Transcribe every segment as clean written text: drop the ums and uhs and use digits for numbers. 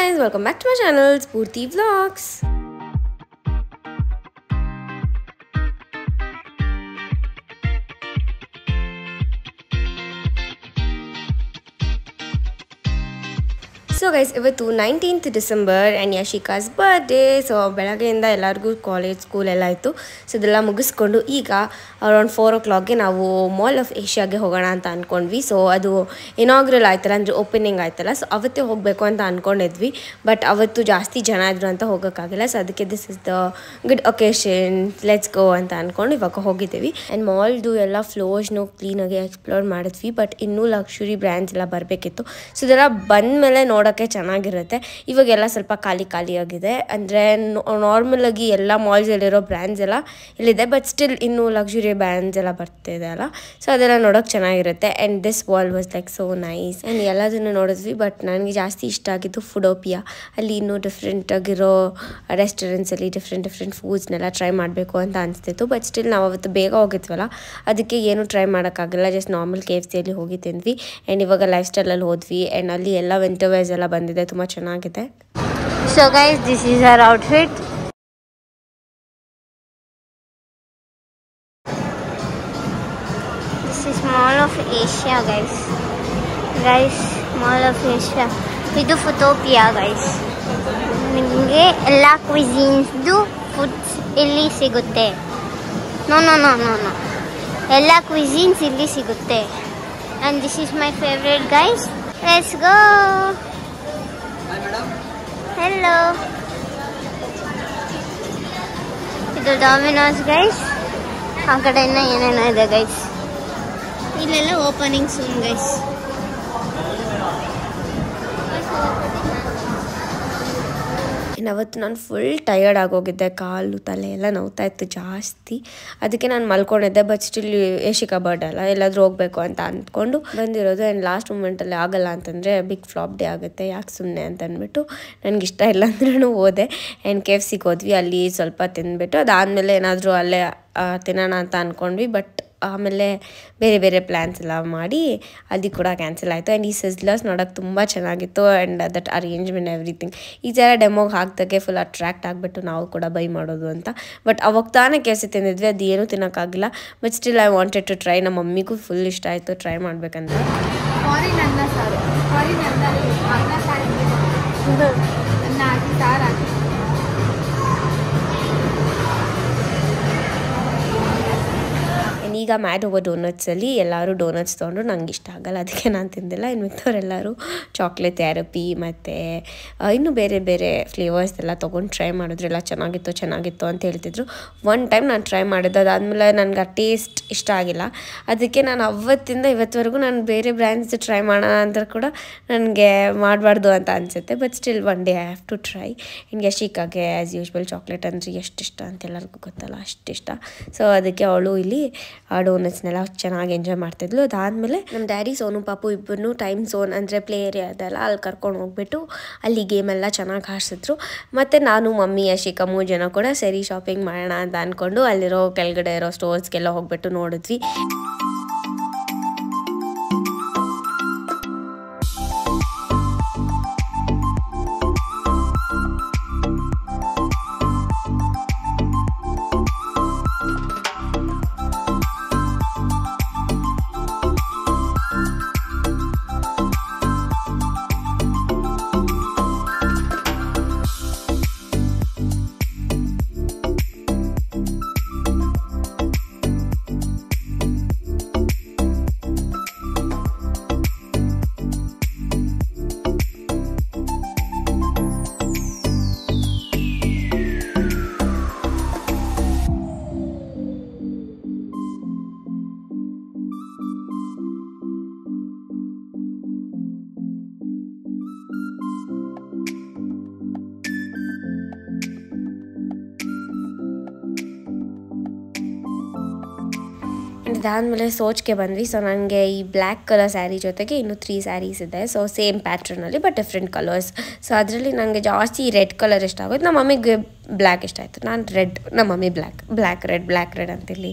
guys, welcome back to my channel, Spurti Vlogs. So guys, ಇವತ್ತು 19th December and Yashika's birthday. So ಬೆಳಗ್ಗೆಯಿಂದ ಎಲ್ಲರಿಗೂ college school ಎಲ್ಲ ಇತ್ತು. So ಇದೆಲ್ಲ ಮುಗಿಸ್ಕೊಂಡು ಈಗ ಅರೌಂಡ್ 4 o'clockಗೆ ನಾವು ಮಾಲ್ ಆಫ್ ಏಷ್ಯಾಗೆ ಹೋಗೋಣ ಅಂತ ಅಂದ್ಕೊಂಡ್ವಿ. ಸೊ ಅದು ಇನಾಗ್ರಲ್ ಆಯ್ತಲ್ಲ, ಅಂದರೆ ಓಪನಿಂಗ್ ಆಯ್ತಲ್ಲ, ಸೊ ಅವತ್ತೇ ಹೋಗಬೇಕು ಅಂತ ಅಂದ್ಕೊಂಡಿದ್ವಿ. ಬಟ್ ಅವತ್ತು ಜಾಸ್ತಿ ಜನ ಇದ್ರು ಅಂತ ಹೋಗೋಕ್ಕಾಗಿಲ್ಲ. ಸೊ ಅದಕ್ಕೆ this is the good occasion, let's go ಅಂತ ಅಂದ್ಕೊಂಡು ಇವಾಗ ಹೋಗಿದ್ದೀವಿ. ಆ್ಯಂಡ್ ಮಾಲ್ದು ಎಲ್ಲ ಫ್ಲೋರ್ಸ್ನು ಕ್ಲೀನಾಗಿ ಎಕ್ಸ್ಪ್ಲೋರ್ ಮಾಡಿದ್ವಿ. ಬಟ್ ಇನ್ನೂ ಲಕ್ಸುರಿ ಬ್ರ್ಯಾಂಡ್ಸ್ ಎಲ್ಲ ಬರಬೇಕಿತ್ತು. ಸೊ ಇದೆಲ್ಲ ಬಂದ ಮೇಲೆ ನೋಡೋಕ್ಕೆ ಚೆನ್ನಾಗಿರುತ್ತೆ. ಇವಾಗೆಲ್ಲ ಸ್ವಲ್ಪ ಖಾಲಿ ಆಗಿದೆ. ಅಂದರೆ ನಾರ್ಮಲಾಗಿ ಎಲ್ಲ ಮಾಲ್ಸಲ್ಲಿರೋ ಬ್ರ್ಯಾಂಡ್ಸ್ ಎಲ್ಲ ಇಲ್ಲಿದೆ, ಬಟ್ ಸ್ಟಿಲ್ ಇನ್ನೂ ಲಕ್ಸುರಿ ಬ್ರ್ಯಾಂಡ್ಸ್ ಎಲ್ಲ ಬರ್ತಿದೆ ಅಲ್ಲ, ಸೊ ಅದೆಲ್ಲ ನೋಡೋಕೆ ಚೆನ್ನಾಗಿರುತ್ತೆ. And this wall was like so nice. And ಎಲ್ಲದನ್ನು ನೋಡಿದ್ವಿ. ಬಟ್ ನನಗೆ ಜಾಸ್ತಿ ಇಷ್ಟ ಆಗಿದ್ದು ಫುಡೋಪಿಯಾ. ಅಲ್ಲಿ ಇನ್ನೂ ಡಿಫ್ರೆಂಟ್ ಆಗಿರೋ ರೆಸ್ಟೋರೆಂಟ್ಸಲ್ಲಿ ಡಿಫ್ರೆಂಟ್ ಫುಡ್ಸ್ನೆಲ್ಲ ಟ್ರೈ ಮಾಡಬೇಕು ಅಂತ ಅನಿಸ್ತಿತ್ತು. ಬಟ್ ಸ್ಟಿಲ್ ನಾವು ಅವತ್ತು ಬೇಗ ಹೋಗಿದ್ವಲ್ಲ, ಅದಕ್ಕೆ ಏನು ಟ್ರೈ ಮಾಡೋಕ್ಕಾಗಲ್ಲ. ಜಸ್ಟ್ ನಾರ್ಮಲ್ KFCಯಲ್ಲಿ ಹೋಗಿ ತಿಂದ್ವಿ. ಆ್ಯಂಡ್ ಇವಾಗ ಲೈಫ್ ಸ್ಟೈಲಲ್ಲಿ ಹೋದ್ವಿ. ಆ್ಯಂಡ್ ಅಲ್ಲಿ ಎಲ್ಲ ವಿಂಟರ್ ವೇರ್ಸ್ ಎಲ್ಲ ಬಂದಿದೆ, ತುಂಬ ಚೆನ್ನಾಗಿದೆ. So guys, this is our outfit. This is Mall of Asia, guys. Mall of Asia. ಇದು ಫುಟೋಪಿಯಾ guys. ನಿಮಗೆ ಎಲ್ಲ ಕ್ವಿಸಿನ್ಸ್ದು ಫುಡ್ಸ್ ಇಲ್ಲಿ ಸಿಗುತ್ತೆ. ನೋ ಎಲ್ಲ ಕ್ವಿಸಿನ್ಸ್ ಇಲ್ಲಿ ಸಿಗುತ್ತೆ. And this is my favorite, guys. Let's go. Hello. ಇದು ಡಾಮಿನೋಸ್ ಗೈಸ್. ಆ ಕಡೆಯಿಂದ ಏನೇನೋ ಇದೆ ಗೈಸ್. ಇಲ್ಲೆಲ್ಲ ಓಪನಿಂಗ್ ಸೂನ್ ಗೈಸ್. ಅವತ್ತು ನಾನು ಫುಲ್ ಟಯರ್ಡ್ ಆಗೋಗಿದ್ದೆ. ಕಾಲು ತಲೆ ಎಲ್ಲ ನೋವ್ತಾ ಇತ್ತು ಜಾಸ್ತಿ. ಅದಕ್ಕೆ ನಾನು ಮಲ್ಕೊಂಡಿದ್ದೆ. ಬಟ್ ಸ್ಟಿಲ್ ಯಶಿಕಾ ಬರ್ಡೇ ಅಲ್ಲ, ಎಲ್ಲಾದರೂ ಹೋಗಬೇಕು ಅಂತ ಅಂದ್ಕೊಂಡು ಬಂದಿರೋದು. ಆ್ಯಂಡ್ ಲಾಸ್ಟ್ ಮೂಮೆಂಟಲ್ಲಿ ಆಗಲ್ಲ ಅಂತಂದರೆ ಬಿಗ್ ಫ್ಲಾಪ್ ಡೇ ಆಗುತ್ತೆ, ಯಾಕೆ ಸುಮ್ಮನೆ ಅಂತ ಅಂದ್ಬಿಟ್ಟು ನನಗಿಷ್ಟ ಇಲ್ಲ ಅಂದ್ರೂ ಹೋದೆ. ಆ್ಯಂಡ್ KFCಗೆ ಹೋದ್ವಿ. ಅಲ್ಲಿ ಸ್ವಲ್ಪ ತಿಂದ್ಬಿಟ್ಟು ಅದಾದಮೇಲೆ ಏನಾದರೂ ಅಲ್ಲೇ ತಿನ್ನೋಣ ಅಂತ ಅಂದ್ಕೊಂಡ್ವಿ. ಬಟ್ ಆಮೇಲೆ ಬೇರೆ ಪ್ಲ್ಯಾನ್ಸ್ ಎಲ್ಲ ಮಾಡಿ ಅದು ಕೂಡ ಕ್ಯಾನ್ಸಲ್ ಆಯಿತು. ಆ್ಯಂಡ್ ಈ ಸಿಸ್ಲರ್ಸ್ ನೋಡೋಕೆ ತುಂಬ ಚೆನ್ನಾಗಿತ್ತು. ಆ್ಯಂಡ್ ದಟ್ ಅರೇಂಜ್ಮೆಂಟ್ ಎವ್ರಿಥಿಂಗ್ ಈ ಥರ ಡೆಮೋಗೆ ಹಾಕ್ದಾಗೆ ಫುಲ್ ಅಟ್ರ್ಯಾಕ್ಟ್ ಆಗಿಬಿಟ್ಟು ನಾವು ಕೂಡ ಬೈ ಮಾಡೋದು ಅಂತ. ಬಟ್ ಅವಾಗ ತಾನೇ KFC ತಿಂದಿದ್ವಿ, ಅದು ಏನೂ ತಿನ್ನೋಕ್ಕಾಗಿಲ್ಲ. But still I wanted to try. ನಮ್ಮ ಮಮ್ಮಿಗೂ ಫುಲ್ ಇಷ್ಟ ಆಯಿತು ಟ್ರೈ ಮಾಡ್ಬೇಕಂತ. ಈಗ ಮ್ಯಾಡ್ ಓವರ್ ಡೋನಟ್ಸಲ್ಲಿ ಎಲ್ಲರೂ ಡೋನಟ್ಸ್ ತೊಗೊಂಡ್ರು. ನಂಗೆ ಇಷ್ಟ ಆಗಲ್ಲ, ಅದಕ್ಕೆ ನಾನು ತಿಂದಿಲ್ಲ. ಇನ್ನು ಮಿಕ್ಕವರೆಲ್ಲರೂ ಚಾಕ್ಲೇಟ್ ಥೆರಪಿ ಮತ್ತು ಇನ್ನೂ ಬೇರೆ ಫ್ಲೇವರ್ಸ್ ಎಲ್ಲ ತೊಗೊಂಡು ಟ್ರೈ ಮಾಡಿದ್ರು. ಎಲ್ಲ ಚೆನ್ನಾಗಿತ್ತು ಅಂತ ಹೇಳ್ತಿದ್ರು. ಒನ್ ಟೈಮ್ ನಾನು ಟ್ರೈ ಮಾಡಿದ್ದು, ಅದಾದಮೇಲೆ ನನಗೆ ಆ ಟೇಸ್ಟ್ ಇಷ್ಟ ಆಗಿಲ್ಲ. ಅದಕ್ಕೆ ನಾನು ಅವತ್ತಿಂದ ಇವತ್ತವರೆಗೂ ನಾನು ಬೇರೆ ಬ್ರ್ಯಾಂಡ್ಸ್ ಟ್ರೈ ಮಾಡೋಣ ಅಂತ ಕೂಡ ನನಗೆ ಮಾಡಬಾರ್ದು ಅಂತ ಅನಿಸುತ್ತೆ. But still one day I have to try. ಇನ್ನು ಯಶಿಕಾಗೆ ಆ್ಯಸ್ ಯೂಶ್ವಲ್ ಚಾಕ್ಲೇಟ್ ಅಂದರೆ ಎಷ್ಟು ಇಷ್ಟ ಅಂತ ಎಲ್ಲರಿಗೂ ಗೊತ್ತಲ್ಲ, ಅಷ್ಟಿಷ್ಟ. ಸೊ ಅದಕ್ಕೆ ಅವಳು ಇಲ್ಲಿ ಆ ಡೋನಟ್ಸ್ನೆಲ್ಲ ಚೆನ್ನಾಗಿ ಎಂಜಾಯ್ ಮಾಡ್ತಿದ್ಲು. ಅದಾದಮೇಲೆ ನಮ್ಮ ಡ್ಯಾಡಿ ಸೋನು ಪಾಪು ಇಬ್ಬರನ್ನೂ ಟೈಮ್ ಝೋನ್ ಅಂದರೆ ಪ್ಲೇ ಏರಿಯಾ ಅದೆಲ್ಲ ಅಲ್ಲಿ ಕರ್ಕೊಂಡು ಹೋಗ್ಬಿಟ್ಟು ಅಲ್ಲಿ ಗೇಮೆಲ್ಲ ಚೆನ್ನಾಗಿ ಆಡಿಸಿದ್ರು. ಮತ್ತು ನಾನು ಮಮ್ಮಿ ಯಶಿಕಾ 3 ಜನ ಕೂಡ ಸರಿ ಶಾಪಿಂಗ್ ಮಾಡೋಣ ಅಂತ ಅಂದ್ಕೊಂಡು ಅಲ್ಲಿರೋ ಕೆಳಗಡೆ ಇರೋ ಸ್ಟೋರ್ಸ್ಗೆಲ್ಲ ಹೋಗ್ಬಿಟ್ಟು ನೋಡಿದ್ವಿ. ಇದಾದಮೇಲೆ ಸೋಚ್ಗೆ ಬಂದ್ವಿ. ಸೊ ನನಗೆ ಈ ಬ್ಲ್ಯಾಕ್ ಕಲರ್ ಸ್ಯಾರಿ ಜೊತೆಗೆ ಇನ್ನೂ 3 ಸ್ಯಾರೀಸ್ ಇದೆ. ಸೊ ಸೇಮ್ ಪ್ಯಾಟ್ರನಲ್ಲಿ ಬಟ್ ಡಿಫ್ರೆಂಟ್ ಕಲರ್ಸ್. ಸೊ ಅದರಲ್ಲಿ ನನಗೆ ಜಾಸ್ತಿ ರೆಡ್ ಕಲರ್ ಇಷ್ಟ ಆಗೋದು. ನಮ್ಮ ಮಮ್ಮಿಗೆ ಬ್ಲ್ಯಾಕ್ ಇಷ್ಟ ಆಯಿತು. ನಾನು ರೆಡ್, ನಮ್ಮ ಮಮ್ಮಿ ಬ್ಲ್ಯಾಕ್ ರೆಡ್ ಅಂತಿಲ್ಲಿ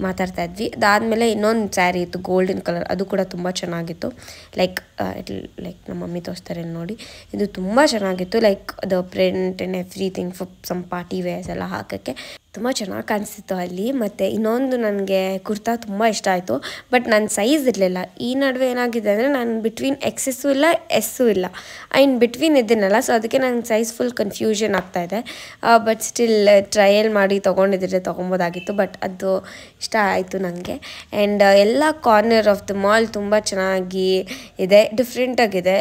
ಮಾತಾಡ್ತಾ ಇದ್ವಿ. ಅದಾದಮೇಲೆ ಇನ್ನೊಂದು ಸ್ಯಾರಿ ಇತ್ತು ಗೋಲ್ಡನ್ ಕಲರ್, ಅದು ಕೂಡ ತುಂಬ ಚೆನ್ನಾಗಿತ್ತು. ಲೈಕ್ ನಮ್ಮ ಮಮ್ಮಿ ತೋರಿಸ್ತಾರೆ ನೋಡಿ, ಇದು ತುಂಬ ಚೆನ್ನಾಗಿತ್ತು. Like the print and everything for some party wears ಎಲ್ಲ ಹಾಕೋಕ್ಕೆ ತುಂಬ ಚೆನ್ನಾಗಿ ಕಾಣಿಸ್ತಿತ್ತು ಅಲ್ಲಿ. ಮತ್ತು ಇನ್ನೊಂದು ನನಗೆ ಕುರ್ತಾ ತುಂಬ ಇಷ್ಟ ಆಯಿತು, ಬಟ್ ನನ್ನ ಸೈಜ್ ಇರಲಿಲ್ಲ. ಈ ನಡುವೆ ಏನಾಗಿದೆ ಅಂದರೆ ನಾನು ಬಿಟ್ವೀನ್ ಎಕ್ಸಸ್ಸು ಇಲ್ಲ ಎಸ್ಸು ಇಲ್ಲ, ಇನ್ ಬಿಟ್ವೀನ್ ಇದ್ದೀನಲ್ಲ, ಸೊ ಅದಕ್ಕೆ ನನ್ನ ಸೈಜ್ ಫುಲ್ ಕನ್ಫ್ಯೂಷನ್ ಆಗ್ತಾಯಿದೆ. ಬಟ್ ಸ್ಟಿಲ್ ಟ್ರಯಲ್ ಮಾಡಿ ತೊಗೊಂಡಿದ್ದರೆ ತೊಗೊಬೋದಾಗಿತ್ತು, ಬಟ್ ಅದು ಇಷ್ಟ ಆಯಿತು ನನಗೆ. ಆ್ಯಂಡ್ ಎಲ್ಲ ಕಾರ್ನರ್ ಆಫ್ ದ ಮಾಲ್ ತುಂಬ ಚೆನ್ನಾಗಿ ಇದೆ, ಡಿಫ್ರೆಂಟಾಗಿದೆ.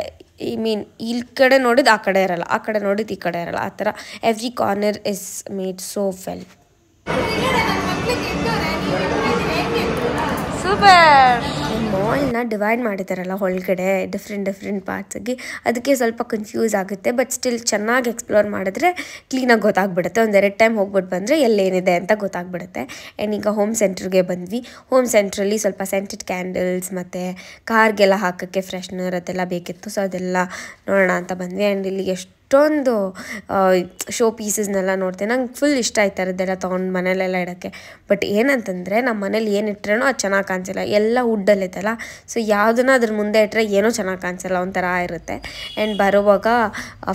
ಐ ಮೀನ್ ಈ ಕಡೆ ನೋಡಿದ್ದು ಆ ಕಡೆ ಇರಲ್ಲ, ಆ ಕಡೆ ನೋಡಿದ್ದು ಈ ಕಡೆ ಇರಲ್ಲ, ಆ ಥರ every corner is made so well. Super. ಮಾಲ್ನ ಡಿವೈಡ್ ಮಾಡಿದ್ದಾರಲ್ಲ ಒಳಗಡೆ ಡಿಫ್ರೆಂಟ್ ಪಾರ್ಟ್ಸಾಗಿ, ಅದಕ್ಕೆ ಸ್ವಲ್ಪ ಕನ್ಫ್ಯೂಸ್ ಆಗುತ್ತೆ. ಬಟ್ ಸ್ಟಿಲ್ ಚೆನ್ನಾಗಿ ಎಕ್ಸ್ಪ್ಲೋರ್ ಮಾಡಿದ್ರೆ ಕ್ಲೀನಾಗಿ ಗೊತ್ತಾಗ್ಬಿಡುತ್ತೆ. ಒಂದೆರಡು ಟೈಮ್ ಹೋಗ್ಬಿಟ್ಟು ಬಂದರೆ ಎಲ್ಲೇನಿದೆ ಅಂತ ಗೊತ್ತಾಗ್ಬಿಡುತ್ತೆ. ಆ್ಯಂಡ್ ಈಗ ಹೋಮ್ ಸೆಂಟ್ರಿಗೆ ಬಂದ್ವಿ. ಹೋಮ್ ಸೆಂಟ್ರಲ್ಲಿ ಸ್ವಲ್ಪ ಸೆಂಟೆಡ್ ಕ್ಯಾಂಡಲ್ಸ್ ಮತ್ತು ಕಾರ್ಗೆಲ್ಲ ಹಾಕೋಕ್ಕೆ ಫ್ರೆಶ್ನರ್ ಅದೆಲ್ಲ ಬೇಕಿತ್ತು, ಸೊ ಅದೆಲ್ಲ ನೋಡೋಣ ಅಂತ ಬಂದ್ವಿ. ಆ್ಯಂಡ್ ಇಲ್ಲಿ ಎಷ್ಟೊಂದು ಶೋ ಪೀಸಸ್ನೆಲ್ಲ ನೋಡ್ತೀನಿ, ನಂಗೆ ಫುಲ್ ಇಷ್ಟ ಆಯ್ತು ಥರದ್ದೆಲ್ಲ ತೊಗೊಂಡು ಮನೇಲೆಲ್ಲ ಇಡೋಕ್ಕೆ. ಬಟ್ ಏನಂತಂದರೆ ನಮ್ಮ ಮನೇಲಿ ಏನು ಇಟ್ಟರೇನೋ ಅದು ಚೆನ್ನಾಗಿ ಕಾಣಿಸಲ್ಲ, ಎಲ್ಲ ವುಡ್ಡಲ್ಲಿತ್ತಲ್ಲ, ಸೊ ಯಾವುದನ್ನ ಅದ್ರ ಮುಂದೆ ಇಟ್ಟರೆ ಏನೋ ಚೆನ್ನಾಗಿ ಕಾಣಿಸಲ್ಲ, ಒಂಥರ ಇರುತ್ತೆ. ಆ್ಯಂಡ್ ಬರೋವಾಗ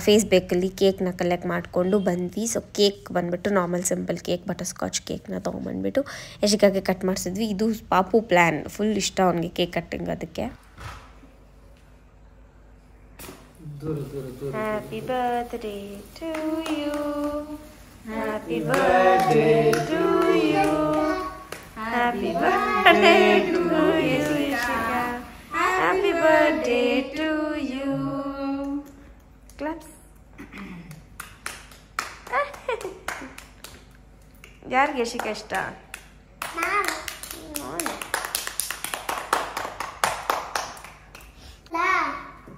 ಫೇಸ್ ಬೇಕಲ್ಲಿ ಕೇಕ್ನ ಕಲೆಕ್ಟ್ ಮಾಡಿಕೊಂಡು ಬಂದ್ವಿ. ಸೊ ಕೇಕ್ ಬಂದುಬಿಟ್ಟು normal simple cake, butterscotch ಕೇಕ್ನ ತೊಗೊಂಬಂದ್ಬಿಟ್ಟು ಯಶಿಕಾಗೆ ಕಟ್ ಮಾಡಿಸಿದ್ವಿ. ಇದು ಪಾಪು ಪ್ಲ್ಯಾನ್, ಫುಲ್ ಇಷ್ಟ ಅವನಿಗೆ ಕೇಕ್ ಕಟ್ಟಿಂಗ್. ಅದಕ್ಕೆ Happy birthday to you, happy birthday to you, happy birthday to you, Yashika, happy birthday to you. Claps. ಯಾರಿಗೆ ಯಶಿಕ ಇಷ್ಟ?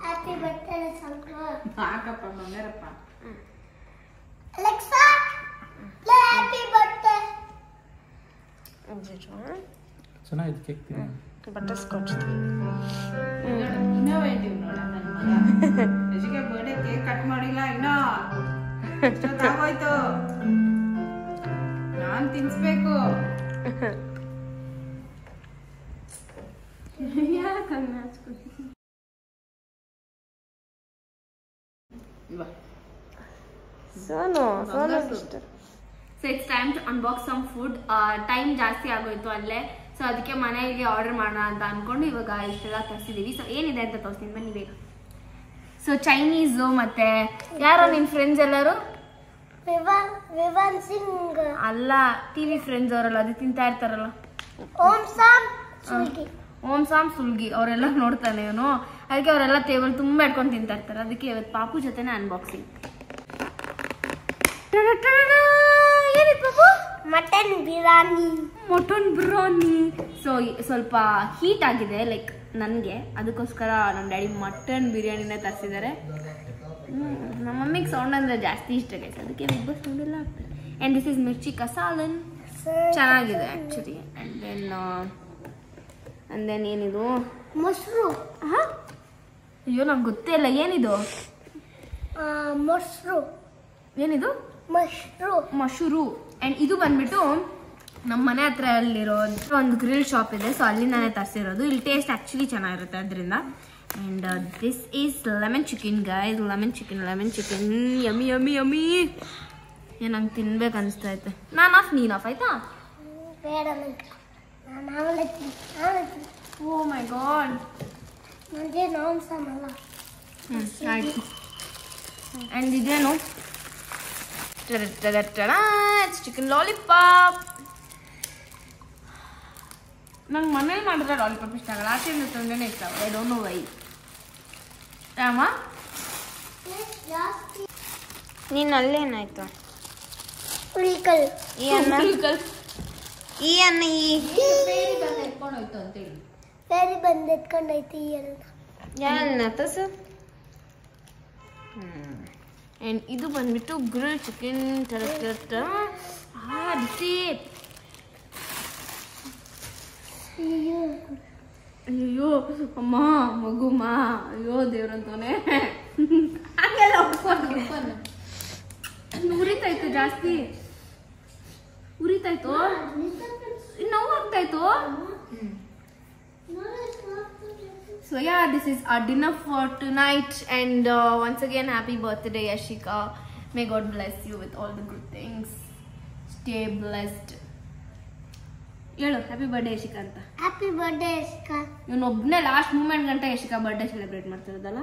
Happy birthday, Sanka. ಹಾಕಪ್ಪ ಬಂಗಾರಪ್ಪ. Alexa, play happy birthday. ಚೆನ್ನಾಗಿದೆ ಕೇಕ್ ತಿನ್ನು. ಬಟರ್ ಸ್ಕಾಚ್ ಇನ್ನೋವೇಟಿವ್ ನೋಡ ನನ್ನ ಮಗ. ಯಶಿಗೆ ಬರ್ಡೇ ಕೇಕ್ ಕಟ್ ಮಾಡಿಲ್ಲ ಇನ್ನೂ. ಎಷ್ಟೊತ್ತಾಗೋಯ್ತು? ನಾನು ತಿನ್ಸ್ಬೇಕು. ಯಾಕಂಗ Sonu sister. So it's time to unbox some food. Time ಜಾಸ್ತಿ ಆಗೋಯ್ತು ಅಲ್ಲೇ, ಸೊ ಅದಕ್ಕೆ ಮನೆಯಲ್ಲಿ ಆರ್ಡರ್ ಮಾಡೋಣ ಅಂತ ಅಂದ್ಕೊಂಡು ಇವಾಗ ಇಷ್ಟೆಲ್ಲ ತರಿಸಿದ್ದೀವಿ. ಸೊ ಏನಿದೆ ಅಂತ ತೋರಿಸ್ತೀನಿ ಬನ್ನಿ ಬೇಗ. ಸೊ ಚೈನೀಸು ಮತ್ತು ಯಾರೋ ನಿಮ್ಮ ಫ್ರೆಂಡ್ಸ್ ಎಲ್ಲರೂ ವಿವಾನ್ ಸಿಂಗ್ ಅಲ್ಲ, ಟಿ ವಿ ಫ್ರೆಂಡ್ಸ್ ಅವರಲ್ಲ, ಅದು ತಿಂತಾ ಇರ್ತಾರಲ್ಲ, ಓಂ ಸಾಮ್ ಸುಲ್ಗಿ. ಓಂ ಸಾಮ್ ಸುಲ್ಗಿ ಅವರೆಲ್ಲ ನೋಡ್ತಾನೆ ಇವನು. ಅದಕ್ಕೆ ಅವರೆಲ್ಲ ಟೇಬಲ್ ತುಂಬ ಇಟ್ಕೊಂಡು ತಿಂತಾ ಇರ್ತಾರೆ. ಅದಕ್ಕೆ ಇವತ್ತು ಪಾಪು ಜೊತೆನೇ ಅನ್ಬಾಕ್ಸಿಂಗ್. ಏನಿತ್ತು ಪಾಪು? Mutton biryani. Mutton biryani. So ಸ್ವಲ್ಪ ಹೀಟ್ ಆಗಿದೆ ಲೈಕ್ ನನಗೆ, ಅದಕ್ಕೋಸ್ಕರ ನಮ್ಮ ಡ್ಯಾಡಿ ಮಟನ್ ಬಿರಿಯಾನಿನೇ ತರಿಸಿದ್ದಾರೆ. ನಮ್ಮ ಮಮ್ಮಿಗೆ ಸೌಂಡ್ ಅಂದರೆ ಜಾಸ್ತಿ ಇಷ್ಟ ಗೈಸ್, ಅದಕ್ಕೆ ಬಿಗ್ ಬಾಸ್ ಸೌಂಡ್ ಎಲ್ಲ ಆಗ್ತದೆ. ಆ್ಯಂಡ್ ದಿಸ್ ಇಸ್ ಮಿರ್ಚಿ ಕಸಾಲನ್, ಚೆನ್ನಾಗಿದೆ ಆ್ಯಕ್ಚುಲಿ. ಆ್ಯಂಡ್ ದೆನ್ ಏನಿದು? ಮೊಸರು. ಹಾಂ, ಅಯ್ಯೋ ನಂಗೆ ಗೊತ್ತೇ ಇಲ್ಲ ಏನಿದು. ಮೊಸರು. ಏನಿದು? ಮಶೂರು. ಆ್ಯಂಡ್ ಇದು ಬಂದ್ಬಿಟ್ಟು ನಮ್ಮ ಮನೆ ಹತ್ರ ಅಲ್ಲಿರೋ ಒಂದು ಗ್ರಿಲ್ ಶಾಪ್ ಇದೆ, ಸೊ ಅಲ್ಲಿಂದಾನೇ ತರಿಸಿರೋದು. ಇಲ್ಲಿ ಟೇಸ್ಟ್ ಆ್ಯಕ್ಚುಲಿ ಚೆನ್ನಾಗಿರುತ್ತೆ ಅದರಿಂದ. And this is lemon chicken guys, lemon chicken yummy yummy yummy. ಏನು ನಂಗೆ ತಿನ್ಬೇಕು ಅನಿಸ್ತಾ ಐತೆ. ನಾನು ಆಫ್ ನೀನು ಆಫ್ ಆಯ್ತಾ? ಬೇಡ ಓ ಮೈ ಗಾಡ್, ನನಗೆ ನಾನ್ ಸಾಮಲ್ಲ. ಆಯಿತು. ಆ್ಯಂಡ್ ಇದೇನು? It's chicken lollipop. ನಂಗೆ ಮನೇಲಿ ಮಾಡಿದ್ರೆ ಲಾಲಿಪಾಪ್ ಇಷ್ಟ ಆಗಲ್ಲ, ಆಚೆಯಿಂದ ತಂದೇನೆ ಇಷ್ಟ ಆಗಲ್ಲ. I don't know why. Rama ನೀನು ಅಲ್ಲೇನಾಯ್ತು? ಉಳಿಕಲ್. ಈ ಅನ್ನ ಬೇರೆ ಬಂದು ಎತ್ಕೊಂಡೈತಿ ಈ ಅನ್ನ. ಯಾರನ್ನ ತಸು? ಆ್ಯಂಡ್ ಇದು ಬಂದ್ಬಿಟ್ಟು ಗ್ರಿಲ್ ಚಿಕನ್. ಅಯ್ಯೋ ಅಮ್ಮ ಮಗುಮ್ಮ, ಅಯ್ಯೋ ದೇವ್ರಂತವನೇ. ಹಾಗೆಲ್ಲ ಉರಿತಾಯ್ತು, ಜಾಸ್ತಿ ಉರಿತಾಯ್ತು. ನೋವು ಆಗ್ತಾ ಇತ್ತು. So yeah, this is our dinner for tonight, and once again happy birthday Yashika. May God bless you with all the good things. Stay blessed. ಹೇಳು ಹ್ಯಾಪಿ ಬರ್ಡೇ ಯಶಿಕಾ ಅಂತ. Happy birthday Yashika. ಇವನೊಬ್ಬನೇ ಲಾಸ್ಟ್ ಮೂಮೆಂಟ್ ಗಂಟ Yashika birthday celebrate ಮಾಡ್ತಿರೋದಲ್ಲ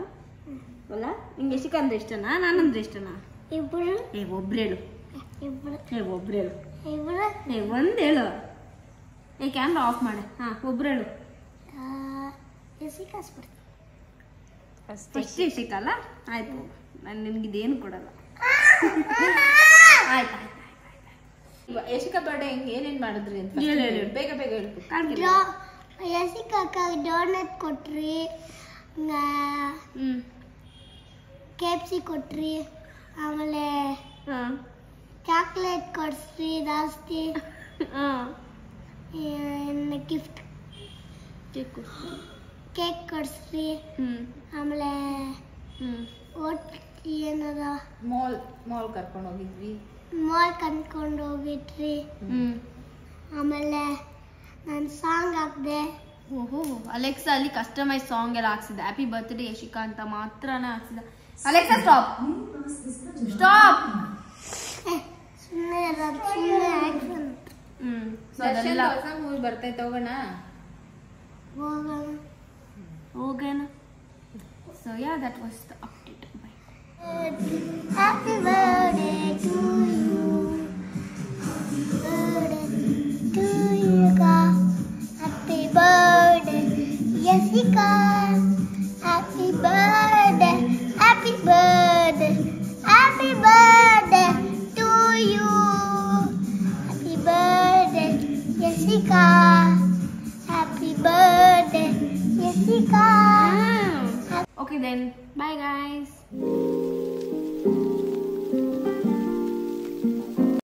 ಅಲ್ಲ? ನಿಂಗೆ ಯಶಿಕಾ ಅಂದ್ರೆ ಇಷ್ಟನಾ ನಾನಂದ್ರೆ ಇಷ್ಟನಾ? ಇಬ್ರು. ಒಬ್ರು ಹೇಳು. ಒಬ್ರು ಹೇಳು. ಒಂದ್ ಹೇಳು. ಕ್ಯಾಮ್ರಾ ಆಫ್ ಮಾಡಿ. ಒಬ್ರು ಹೇಳು. ಯಶಿಕಾ ಫಸ್ಟ್ ಯಶಿಕಾ ಅಲ್ಲ? ಆಯ್ತು, ನಾನು ನಿನ್ಗಿದೇನು ಕೊಡಲ್ಲ. ಆಯ್ತು. ಯಶಿಕಾ ಬರ್ಡೇ ಏನೇನ್ ಮಾಡಿದ್ರಿ ಅಂತ ಬೇಗ ಬೇಗ ಹೇಳ್ಬಿಟ್ಟು. ಯಶಿಕಾ ಡೋನಟ್ ಕೊಟ್ರಿ, KFC ಕೊಟ್ರಿ, ಆಮೇಲೆ ಚಾಕ್ಲೇಟ್ ಕೊಡ್ಸ್ರಿ ಜಾಸ್ತಿ, ಗಿಫ್ಟ್ ಕೇಕ್ ಕೊಡ್ಸ್ರಿ, ಆಮೇಲೆ ಏನದ ಮಾಲ್ ಕರ್ಕೊಂಡು ಹೋಗಿದ್ವಿ. ಮಾಲ್ ಕನ್ಕೊಂಡು ಹೋಗಿಟ್ರಿ. ಆಮೇಲೆ ನಾನು ಸಾಂಗ್ ಹಾಕ್ದೆ. ಓಹೋ, ಅಲೆಕ್ಸಾ ಅಲ್ಲಿ ಕಸ್ಟಮೈಸ್ ಸಾಂಗ್ ಎಲ್ಲ ಹಾಕ್ಸಿದೆ. ಹ್ಯಾಪಿ ಬರ್ತ್ಡೇ ಯಶಿಕಾ ಅಂತ ಮಾತ್ರನೇ ಹಾಕ್ಸಿದ. Alexa stop. ಸುಮ್ಮನೆ ಮೂವಿ ಬರ್ತೈತೆ, ಹೋಗೋಣ. So yeah, that was the update. Bye. Happy birthday to you. To you, happy birthday, Yashika. Happy birthday, happy birthday, happy birthday to you. Happy birthday, Yashika. Happy birthday, Yashika. Okay then, bye guys.